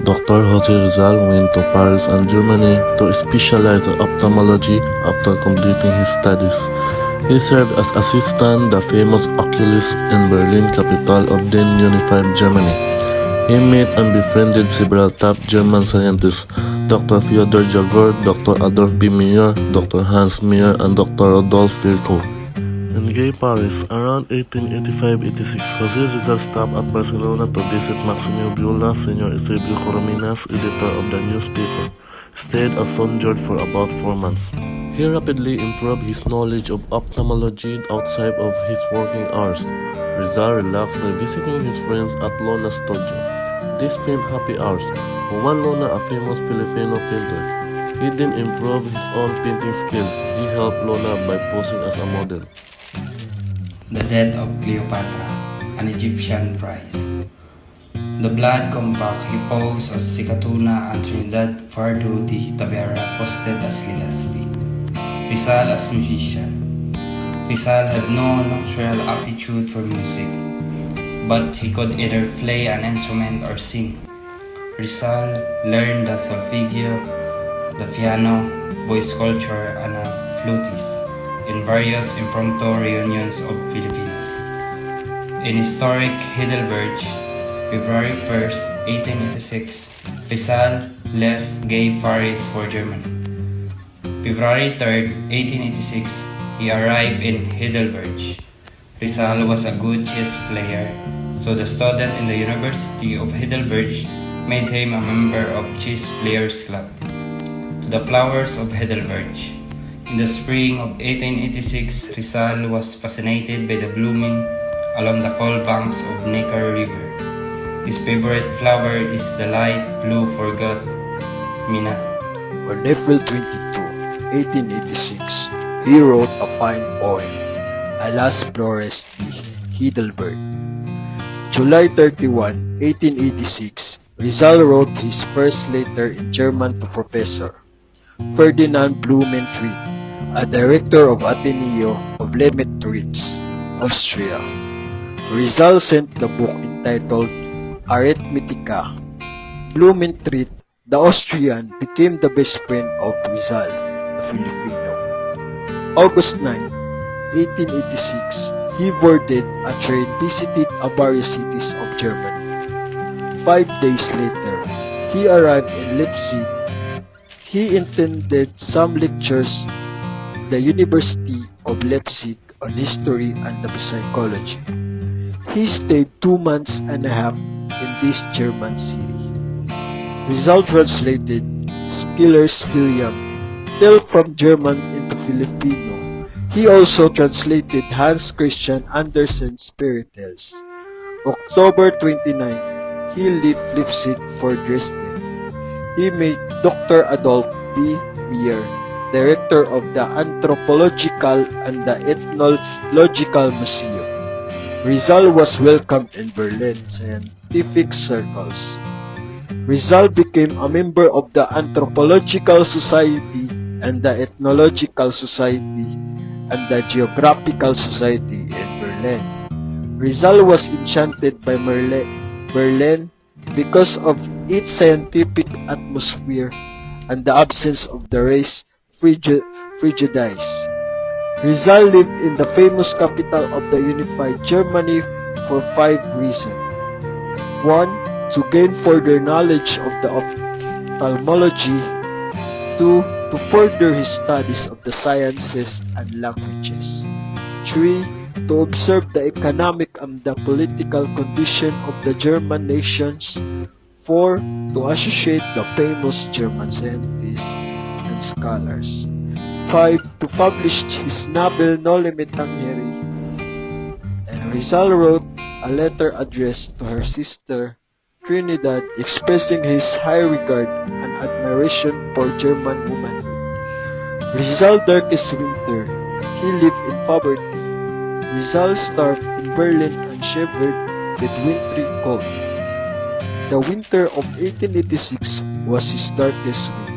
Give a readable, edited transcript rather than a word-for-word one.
Dr. Jose Rizal went to Paris and Germany to specialize in ophthalmology after completing his studies. He served as assistant the famous oculist in Berlin, capital of then unified Germany. He met and befriended several top German scientists, Dr. Fyodor Jagor, Dr. Adolf B. Meyer, Dr. Hans Meyer, and Dr. Rudolf Virchow. In gay Paris, around 1885-86, Jose Rizal stopped at Barcelona to visit Maximio Viola, Senior Eusebio Corominas, editor of the newspaper. Stayed at St. George for about 4 months. He rapidly improved his knowledge of ophthalmology outside of his working hours. Rizal relaxed by visiting his friends at Lona's studio. They spent happy hours. Juan Lona, a famous Filipino painter, he then improved his own painting skills. He helped Lona by posing as a model. The Death of Cleopatra, an Egyptian Frieze. The Blood Compact, he posed as Sikatuna and Trinidad Fardu de Tavera posted as Legazpi. Rizal as musician. Rizal had no natural aptitude for music, but he could either play an instrument or sing. Rizal learned the solfeggio, the piano, voice culture, and a flutist in various impromptu reunions of Filipinos. In historic Heidelberg, February 1st, 1886, Rizal left gay Parish for Germany. February 3rd, 1886, he arrived in Heidelberg. Rizal was a good chess player, so the student in the University of Heidelberg made him a member of Chess Players Club. To the flowers of Heidelberg. In the spring of 1886, Rizal was fascinated by the blooming along the cold banks of Neckar River. His favorite flower is the light blue forgot mina. On April 22, 1886, he wrote a fine poem, A Las Flores de Heidelberg. July 31, 1886, Rizal wrote his first letter in German to Professor Ferdinand Blumentritt, a director of Ateneo of Lemetritz, Austria. Rizal sent the book entitled Arithmetica. Blumentritt, the Austrian, became the best friend of Rizal, the Filipino. August 9, 1886, he boarded a train, visited various cities of Germany. 5 days later, he arrived in Leipzig. He attended some lectures at the University of Leipzig on history and psychology. He stayed 2 months and a half in this German city. Rizal translated Schiller's William Tell from German into Filipino. He also translated Hans Christian Andersen's fairy tales. October 29, he left Leipzig for Dresden. He met Dr. Adolf B. Meyer, director of the Anthropological and the Ethnological Museum. Rizal was welcomed in Berlin scientific circles. Rizal became a member of the Anthropological Society and the Ethnological Society and the Geographical Society in Berlin. Rizal was enchanted by Berlin because of its scientific atmosphere and the absence of the race prejudice. Rizal lived in the famous capital of the unified Germany for 5 reasons. 1. To gain further knowledge of the ophthalmology. 2. To further his studies of the sciences and languages. 3. To observe the economic and the political condition of the German nations. 4. To associate the famous German scientists and scholars. 5. To publish his novel Noli Me Tangere. And Rizal wrote a letter addressed to her sister Trinidad expressing his high regard and admiration for German womanhood. Rizal's darkest winter, he lived in poverty. Rizal starved in Berlin and shivered with wintry cold. The winter of 1886 was his darkest winter.